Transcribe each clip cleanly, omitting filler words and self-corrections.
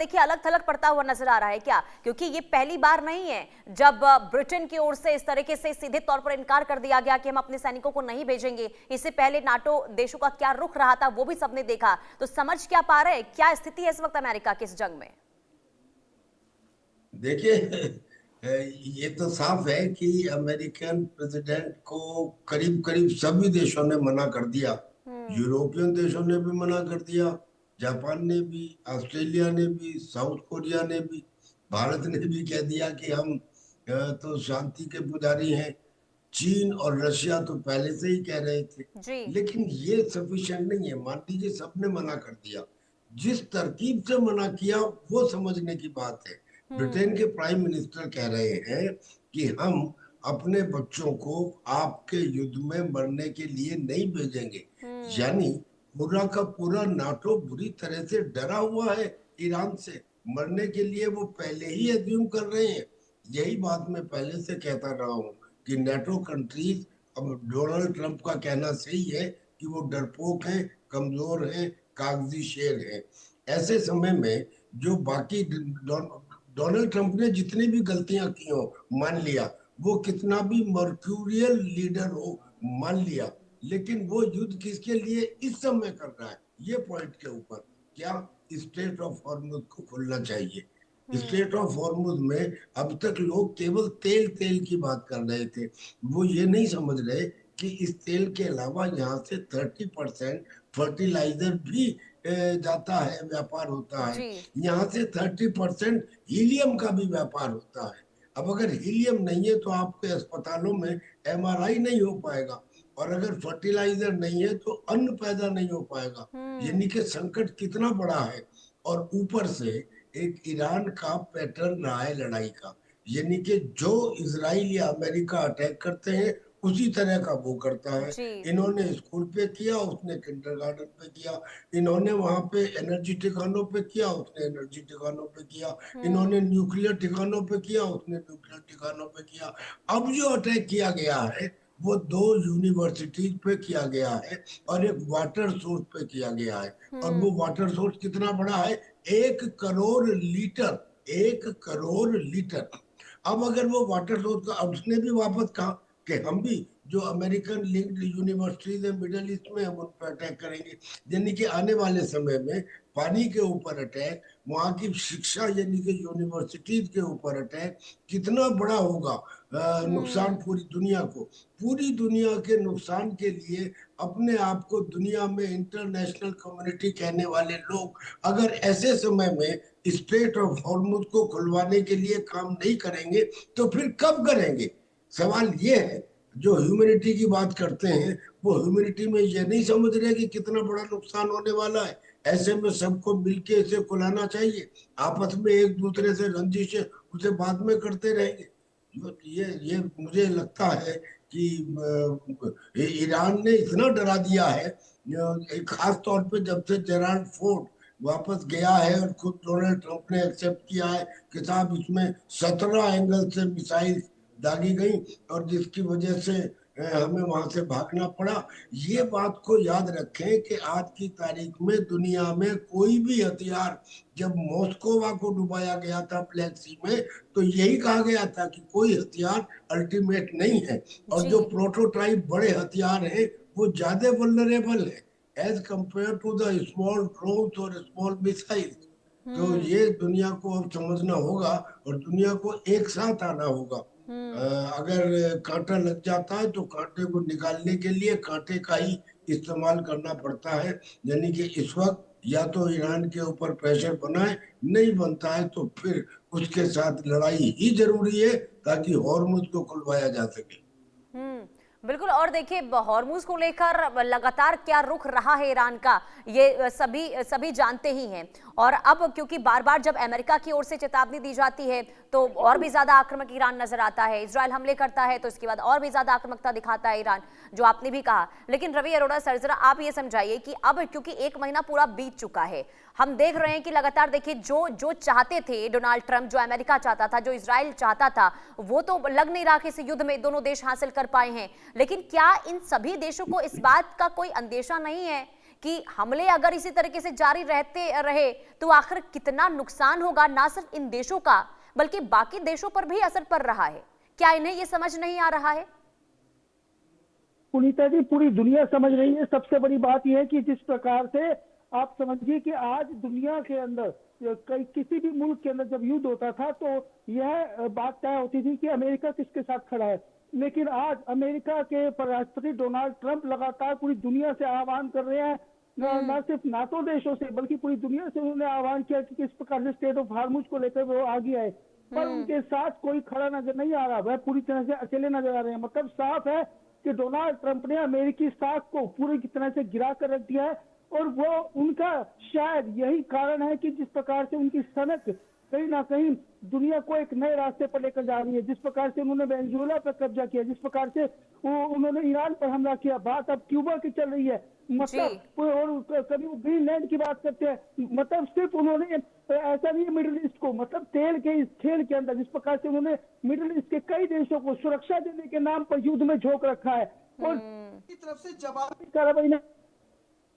देखिए अलग थलग पड़ता हुआ नजर आ रहा है क्या? क्योंकि ये पहली बार नहीं है जब ब्रिटेन की ओर से इस तरीके से सीधे तौर पर इनकार कर दिया गया कि हम अपने सैनिकों को नहीं भेजेंगे। इससे पहले नाटो देशों का क्या रुख रहा था वो भी सबने देखा। तो समझ क्या पा रहे, क्या स्थिति है इस वक्त अमेरिका की इस जंग में? देखिए, ये तो साफ है कि अमेरिकन प्रेसिडेंट को करीब करीब सभी देशों ने मना कर दिया। हम्म। यूरोपियन देशों ने भी मना कर दिया, जापान ने भी, ऑस्ट्रेलिया ने भी, साउथ कोरिया ने भी, भारत ने भी कह दिया कि हम तो शांति के पुजारी हैं। चीन और रशिया तो पहले से ही कह रहे थे। जी। लेकिन ये सफिशिएंट नहीं है। मान लीजिए सबने मना कर दिया, जिस तरकीब से मना किया वो समझने की बात है। हम्म। ब्रिटेन के प्राइम मिनिस्टर कह रहे हैं कि हम अपने बच्चों को आपके युद्ध में मरने के लिए नहीं भेजेंगे। हम्म। यानी पूरा का पूरा नाटो बुरी तरह से डरा हुआ है ईरान से। मरने के लिए वो पहले ही एज्यूम कर रहे हैं। यही बात मैं पहले से कहता रहा हूँ कि नेटो कंट्रीज, अब डोनाल्ड ट्रंप का कहना सही है कि वो डरपोक हैं, कमजोर हैं, कागजी शेर हैं। ऐसे समय में जो बाकी डोनाल्ड ट्रंप ने जितनी भी गलतियां की हो मान लिया, वो कितना भी मर्क्यूरियल लीडर हो मान लिया, लेकिन वो युद्ध किसके लिए इस समय कर रहा है, ये पॉइंट के ऊपर क्या स्ट्रेट ऑफ हॉर्मुज को खुलना चाहिए। हम्म। स्ट्रेट ऑफ हॉर्मुज में अब तक लोग केवल तेल तेल की बात कर रहे थे। वो ये नहीं समझ रहे कि इस तेल के अलावा यहाँ से 30% फर्टिलाइजर भी जाता है, व्यापार होता है। जी। यहाँ से 30% हीलियम का भी व्यापार होता है। अब अगर हीलियम नहीं है तो आपके अस्पतालों में एमआरआई नहीं हो पाएगा, और अगर फर्टिलाइजर नहीं है तो अन्न पैदा नहीं हो पाएगा। हम्म। यानी कि संकट कितना बड़ा है। और ऊपर से एक ईरान का पैटर्न रहा है लड़ाई का। यानी कि जो इसराइल या अमेरिका अटैक करते हैं उसी तरह का वो करता है। जी। इन्होंने स्कूल पे किया, उसने किंडरगार्टन पे किया। इन्होंने वहां पे एनर्जी ठिकानों पे किया, उसने एनर्जी ठिकानों पे किया। इन्होंने हम्म। न्यूक्लियर ठिकानों पे किया, उसने न्यूक्लियर ठिकानों पे किया। अब जो अटैक किया गया है वो दो यूनिवर्सिटीज पे किया गया है और एक वाटर सोर्स पे किया गया है। और वो हम्म। वाटर सोर्स कितना बड़ा है? 1 करोड़ लीटर। 1 करोड़ लीटर। अब अगर वो वाटर सोर्स का, अब उसने भी वापस कहा कि हम भी जो अमेरिकन लिंक्ड यूनिवर्सिटीज है मिडिल ईस्ट में, हम उन पर अटैक करेंगे। यानी कि आने वाले समय में पानी के ऊपर अटैक, वहाँ की शिक्षा यानी कि यूनिवर्सिटीज के ऊपर अटैक कितना बड़ा होगा। नुकसान हम्म। पूरी दुनिया को। पूरी दुनिया के नुकसान के लिए अपने आप को दुनिया में इंटरनेशनल कम्युनिटी कहने वाले लोग अगर ऐसे समय में स्ट्रेट ऑफ हॉर्मुज को खुलवाने के लिए काम नहीं करेंगे तो फिर कब करेंगे? सवाल ये है। जो ह्यूमैनिटी की बात करते हैं वो ह्यूमैनिटी में ये नहीं समझ रहे कि कितना बड़ा नुकसान होने वाला है। ऐसे में सबको मिलके इसे खुलाना चाहिए। आपस में एक दूसरे से रंजिश उसे बाद में करते रहेंगे। ये मुझे लगता है कि ईरान ने इतना डरा दिया है। खास तौर पे जब से जेराल्ड फोर्ड वापस गया है और खुद डोनाल्ड ट्रंप ने एक्सेप्ट किया है कि साहब इसमें 17 एंगल से मिसाइल दागी गई और जिसकी वजह से हमें वहां से भागना पड़ा। ये बात को याद रखें कि आज की तारीख में दुनिया में कोई भी हथियार, जब मॉस्कोवा को डुबाया गया था ब्लैक सी में, तो यही कहा गया था कि कोई हथियार अल्टीमेट नहीं है। और जी। जो प्रोटोटाइप बड़े हथियार हैं वो ज्यादा वल्नरेबल है as compared to the small drones और स्मॉल मिसाइल। तो हम्म। ये दुनिया को अब समझना होगा और दुनिया को एक साथ आना होगा। हम्म। अगर कांटा लग जाता है तो कांटे को निकालने के लिए कांटे का ही इस्तेमाल करना पड़ता है। यानी कि इस वक्त या तो ईरान के ऊपर प्रेशर बनाए, नहीं बनता है तो फिर उसके साथ लड़ाई ही जरूरी है ताकि हॉर्मुज को खुलवाया जा सके। बिल्कुल। और देखिए हॉर्मूज को लेकर लगातार क्या रुख रहा है ईरान का, ये सभी सभी जानते ही हैं। और अब क्योंकि बार बार जब अमेरिका की ओर से चेतावनी दी जाती है तो और भी ज्यादा आक्रामक ईरान नजर आता है। इजरायल हमले करता है तो इसके बाद और भी ज्यादा आक्रामकता दिखाता है ईरान, जो आपने भी कहा। लेकिन रवि अरोड़ा सर, जरा आप ये समझाइए कि अब क्योंकि 1 महीना पूरा बीत चुका है, हम देख रहे हैं कि लगातार देखिए जो जो चाहते थे डोनाल्ड ट्रंप, जो अमेरिका चाहता था, जो इजराइल चाहता था, वो तो लग नहीं रहा कि इस युद्ध में दोनों देश हासिल कर पाए हैं। लेकिन क्या इन सभी देशों को इस बात का कोई अंदेशा नहीं है कि हमले अगर इसी तरीके से जारी रहते रहे तो आखिर कितना नुकसान होगा, ना सिर्फ इन देशों का बल्कि बाकी देशों पर भी असर पड़ रहा है। क्या इन्हें ये समझ नहीं आ रहा है? पुनीता जी, पूरी दुनिया समझ रही है। सबसे बड़ी बात यह है कि जिस प्रकार से आप समझिए कि आज दुनिया के अंदर कई किसी भी मुल्क के अंदर जब युद्ध होता था तो यह बात तय होती थी कि अमेरिका किसके साथ खड़ा है। लेकिन आज अमेरिका के राष्ट्रपति डोनाल्ड ट्रंप लगातार पूरी दुनिया से आह्वान कर रहे हैं, न सिर्फ नाटो देशों से बल्कि पूरी दुनिया से उन्होंने आह्वान किया कि किस प्रकार से स्टेट ऑफ हार्मुज को लेकर वो आगे आए, पर उनके साथ कोई खड़ा नजर नहीं आ रहा। वह पूरी तरह से अकेले नजर आ रहे हैं। मतलब साफ है कि डोनाल्ड ट्रंप ने अमेरिकी साख को पूरी तरह से गिरा कर रख दिया है, और वो उनका शायद यही कारण है कि जिस प्रकार से उनकी सनक कहीं ना कहीं दुनिया को एक नए रास्ते पर लेकर जा रही है। जिस प्रकार से उन्होंने वेनेजुएला पर कब्जा किया, जिस प्रकार से उन्होंने ईरान पर हमला किया, बात अब क्यूबा की चल रही है, मतलब और कभी वो ग्रीनलैंड की बात करते हैं। मतलब सिर्फ उन्होंने ऐसा नहीं है मिडिल ईस्ट को, मतलब तेल के इस खेल के अंदर जिस प्रकार से उन्होंने मिडिल ईस्ट के कई देशों को सुरक्षा देने के नाम पर युद्ध में झोंक रखा है, और की तरफ से जवाबी कार्रवाई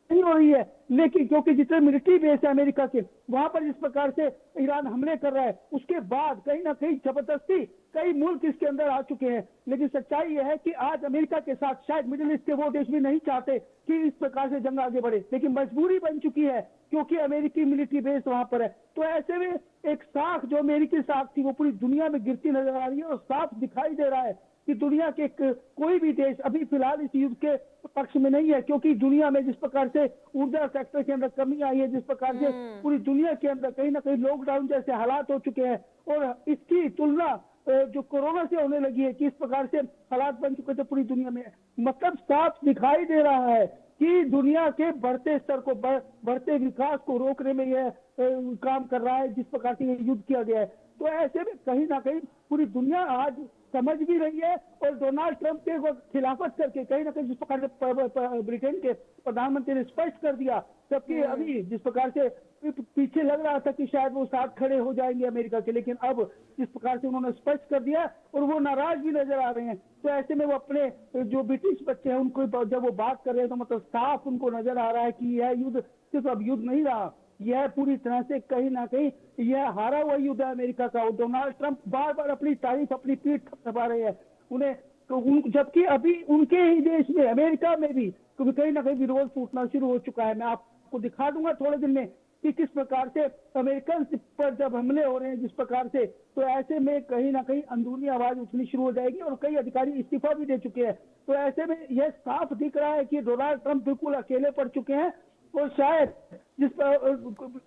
नहीं हो रही है। लेकिन क्योंकि जितने मिलिट्री बेस है अमेरिका के, वहां पर जिस प्रकार से ईरान हमले कर रहा है, उसके बाद कहीं ना कहीं जबरदस्ती कई मुल्क इसके अंदर आ चुके हैं। लेकिन सच्चाई यह है कि आज अमेरिका के साथ शायद मिडिल ईस्ट के वो देश भी नहीं चाहते कि इस प्रकार से जंग आगे बढ़े, लेकिन मजबूरी बन चुकी है क्योंकि अमेरिकी मिलिट्री बेस वहां पर है। तो ऐसे में एक साख जो अमेरिकी साख थी वो पूरी दुनिया में गिरती नजर आ रही है, और साफ दिखाई दे रहा है कि दुनिया के कोई भी देश अभी फिलहाल इस युद्ध के पक्ष में नहीं है, क्योंकि दुनिया में जिस प्रकार से ऊर्जा सेक्टर के अंदर कमी आई है, जिस प्रकार से पूरी दुनिया के अंदर कहीं ना कहीं लॉकडाउन जैसे हालात हो चुके हैं, और इसकी तुलना जो कोरोना से होने लगी है कि इस प्रकार से हालात बन चुके थे पूरी दुनिया में। मतलब साफ दिखाई दे रहा है कि दुनिया के बढ़ते स्तर को बढ़ते विकास को रोकने में यह काम कर रहा है जिस प्रकार से युद्ध किया गया है। तो ऐसे में कहीं ना कहीं पूरी दुनिया आज समझ भी रही है, और डोनाल्ड ट्रंप के खिलाफत करके कहीं ना कहीं जिस प्रकार से ब्रिटेन के प्रधानमंत्री ने स्पष्ट कर दिया, जबकि अभी जिस प्रकार से पीछे लग रहा था कि शायद वो साथ खड़े हो जाएंगे अमेरिका के, लेकिन अब जिस प्रकार से उन्होंने स्पष्ट कर दिया और वो नाराज भी नजर आ रहे हैं। तो ऐसे में वो अपने जो ब्रिटिश बच्चे हैं उनको जब वो बात कर रहे हैं तो मतलब साफ उनको नजर आ रहा है कि यह युद्ध सिर्फ अब युद्ध नहीं रहा, यह पूरी तरह से कहीं ना कहीं यह हारा हुआ युद्ध है अमेरिका का। और डोनाल्ड ट्रंप बार बार अपनी तारीफ अपनी पीठ थपथपा रहे हैं उन्हें, तो जबकि अभी उनके ही देश में अमेरिका में भी कहीं ना कहीं विरोध फूटना शुरू हो चुका है। मैं आपको दिखा दूंगा थोड़े दिन में कि किस प्रकार से अमेरिकन पर जब हमले हो रहे हैं जिस प्रकार से, तो ऐसे में कहीं ना कहीं अंदरूनी आवाज उठनी शुरू हो जाएगी, और कई अधिकारी इस्तीफा भी दे चुके हैं। तो ऐसे में यह साफ दिख रहा है कि डोनाल्ड ट्रंप बिल्कुल अकेले पड़ चुके हैं, और शायद जिस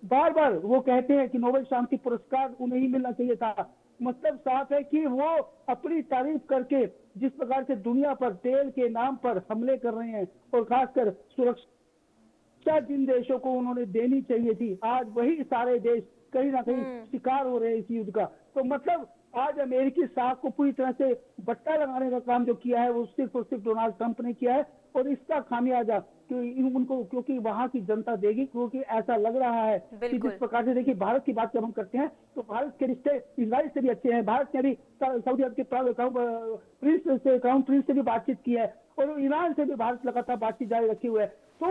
बार बार वो कहते हैं कि नोबेल शांति पुरस्कार उन्हें ही मिलना चाहिए था, मतलब साफ है कि वो अपनी तारीफ करके जिस प्रकार से दुनिया पर तेल के नाम पर हमले कर रहे हैं, और खासकर सुरक्षा जिन देशों को उन्होंने देनी चाहिए थी, आज वही सारे देश कहीं ना कहीं शिकार हो रहे हैं इस युद्ध का। तो मतलब आज अमेरिकी साख को पूरी तरह से बट्टा लगाने का काम जो किया है वो सिर्फ और सिर्फ डोनाल्ड ट्रंप ने किया है, और इसका खामियाजा उनको क्योंकि वहां की जनता देगी, क्योंकि ऐसा लग रहा है कि जिस प्रकार से देखिए भारत की बात जब हम करते हैं तो भारत के रिश्ते इजराइल से भी अच्छे हैं। भारत ने अभी सऊदी अरब के क्राउन प्रिंस से भी बातचीत की है, और ईरान से भी भारत लगातार बातचीत जारी रखे हुए है। तो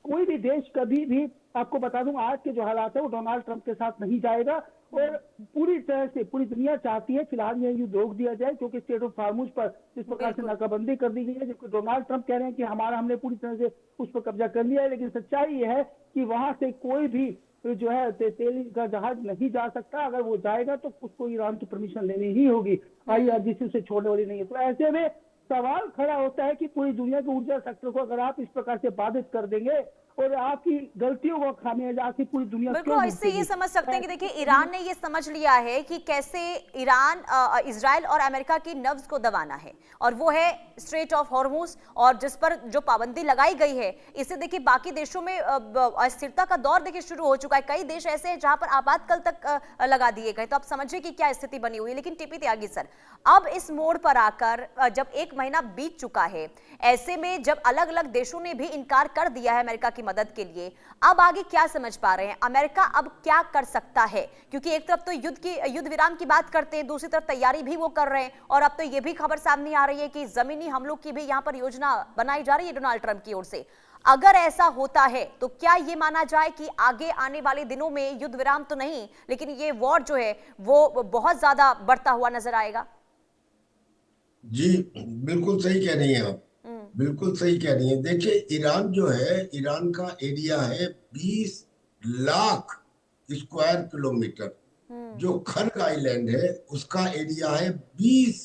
कोई भी देश कभी भी, आपको बता दूं आज के जो हालात है वो डोनाल्ड ट्रंप के साथ नहीं जाएगा, और पूरी तरह से पूरी दुनिया चाहती है फिलहाल यह युद्ध रोक दिया जाए, क्योंकि स्टेट ऑफ हार्मुज पर जिस प्रकार से नाकाबंदी कर दी गई है, जबकि डोनाल्ड ट्रंप कह रहे हैं कि हमने पूरी तरह से उस पर कब्जा कर लिया है। लेकिन सच्चाई यह है कि वहां से कोई भी जो है तेल का जहाज नहीं जा सकता, अगर वो जाएगा तो उसको ईरान की परमिशन लेनी ही होगी, IRGC से छोड़ने वाली नहीं है। तो ऐसे में सवाल खड़ा होता है कि पूरी दुनिया के ऊर्जा सेक्टर को अगर आप इस प्रकार से बाधित कर देंगे और आपकी गलतियों को खामियाजा आखिर पूरी दुनिया बिल्कुल, इससे ये समझ सकते हैं कि देखिए ईरान ने ये समझ लिया है कि कैसे ईरान इजराइल और अमेरिका की नब्ज को दबाना है, और वो है स्ट्रेट ऑफ हॉर्मुज, और जिस पर जो पाबंदी लगाई गई है इससे देखिए बाकी देशों में अस्थिरता का दौर देखिए शुरू हो चुका है। कई देश ऐसे हैं जहां पर आपातकाल तक लगा दिए गए, तो आप समझिए कि क्या स्थिति बनी हुई है। लेकिन टीपी त्यागी सर, अब इस मोड़ पर आकर जब 1 महीना बीत चुका है, ऐसे में जब अलग अलग देशों ने भी इनकार कर दिया है अमेरिका की मदद के लिए, अब आगे क्या समझ पा रहे हैं अमेरिका अब क्या कर सकता है? क्योंकि एक तरफ तो युद्ध विराम की बात करते हैं, दूसरी तरफ तैयारी भी वो कर रहे हैं, और अब तो ये भी खबर सामने आ रही है कि जमीनी हमलों की भी यहां पर योजना बनाई जा रही है डोनाल्ड ट्रंप की ओर से। अगर ऐसा होता है तो क्या ये माना जाए कि आगे आने वाले दिनों में युद्ध विराम तो नहीं, लेकिन ये वॉर जो है वो बहुत ज्यादा बढ़ता हुआ नजर आएगा? जी, बिल्कुल सही कह रही हैं आप। बिल्कुल सही कह रही हैं। देखिए, ईरान जो है, ईरान का एरिया है 20 लाख स्क्वायर किलोमीटर। जो खर्ग आइलैंड है उसका एरिया है 20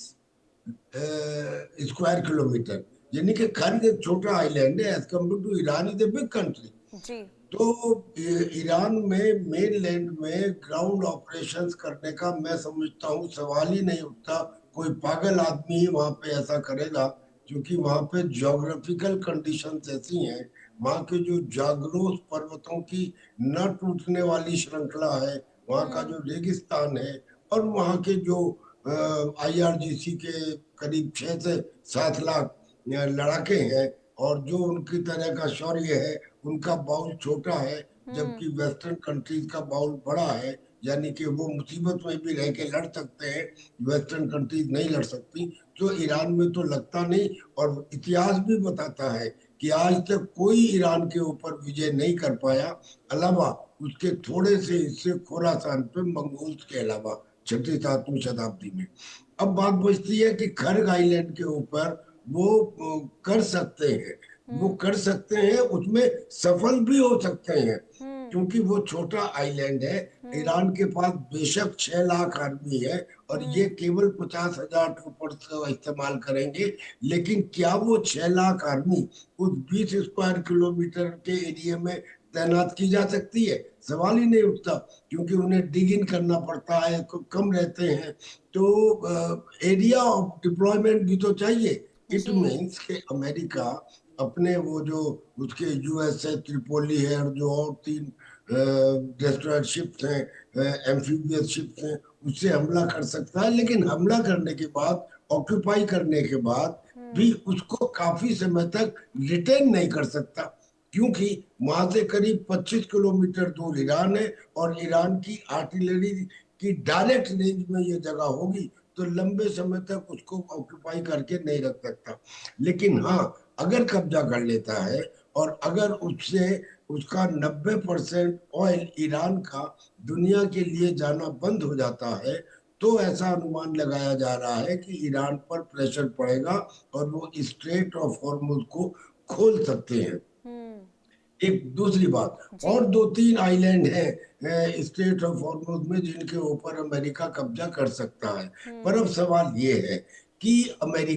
स्क्वायर किलोमीटर। यानी कि खर्ग एक छोटा आइलैंड है as compared to Iran is a big country. जी। तो ईरान में मेन लैंड में ग्राउंड ऑपरेशंस करने का मैं समझता हूँ सवाल ही नहीं उठता। कोई पागल आदमी ही वहां पे ऐसा करेगा, क्योंकि वहां पे ज्योग्राफिकल कंडीशंस ऐसी हैं। वहां के जो जागरोस पर्वतों की न टूटने वाली श्रृंखला है, वहां का जो रेगिस्तान है, और वहां के जो आईआरजीसी के करीब 6 से 7 लाख लड़ाके हैं, और जो उनकी तरह का शौर्य है, उनका बाउल छोटा है जबकि वेस्टर्न कंट्रीज का बाउल बड़ा है। यानी कि वो मुसीबत में भी रह के लड़ सकते हैं, वेस्टर्न कंट्रीज नहीं लड़ सकती। तो ईरान में तो लगता नहीं। और इतिहास भी बताता है कि आज तक कोई ईरान के ऊपर विजय नहीं कर पाया, अलावा उसके थोड़े से हिस्से खुरासान पे मंगोल्स के अलावा 6वीं 7वीं शताब्दी में। अब बात बचती है कि खर्ग आइलैंड के ऊपर वो कर सकते हैं, वो कर सकते हैं, उसमें सफल भी हो सकते हैं, क्योंकि वो छोटा आइलैंड है। ईरान के पास बेशक 6 लाख आर्मी है और ये केवल 50,000 ट्रूपर्स का इस्तेमाल करेंगे, लेकिन क्या वो 6 लाख आर्मी उस 20 स्क्वायर किलोमीटर के एरिया में तैनात की जा सकती है? सवाल ही नहीं उठता, क्योंकि उन्हें डिग इन करना पड़ता है, कम रहते हैं। तो एरिया ऑफ डिप्लॉयमेंट भी तो चाहिए। इट जी। मीन्स के अमेरिका अपने वो जो उसके यूएस है, त्रिपोली है, और जो और 3 डिस्ट्रॉयर शिप्स हैं, एम्फीबियस शिप्स हैं, उससे हमला कर सकता है। लेकिन हमला करने के बाद, ऑक्यूपाई करने के बाद भी उसको काफी समय तक रिटेन नहीं कर सकता, क्योंकि वहां से करीब 25 किलोमीटर दूर ईरान है, और ईरान की आर्टिलरी की डायरेक्ट रेंज में ये जगह होगी, तो लंबे समय तक उसको ऑक्यूपाई करके नहीं रख सकता। लेकिन हाँ, अगर कब्जा कर लेता है और अगर उससे उसका 90% ऑयल ईरान का दुनिया के लिए जाना बंद हो जाता है, तो ऐसा अनुमान लगाया जा रहा है कि ईरान पर प्रेशर पड़ेगा और वो स्ट्रेट ऑफ हॉर्मुज को खोल सकते हैं। एक दूसरी बात, जी। और 2-3 आइलैंड हैं स्टेट ऑफ हॉर्मुज में जिनके ऊपर अमेरिका कब्जा कर सकता है। पर अब सवाल ये है कि अमेरिका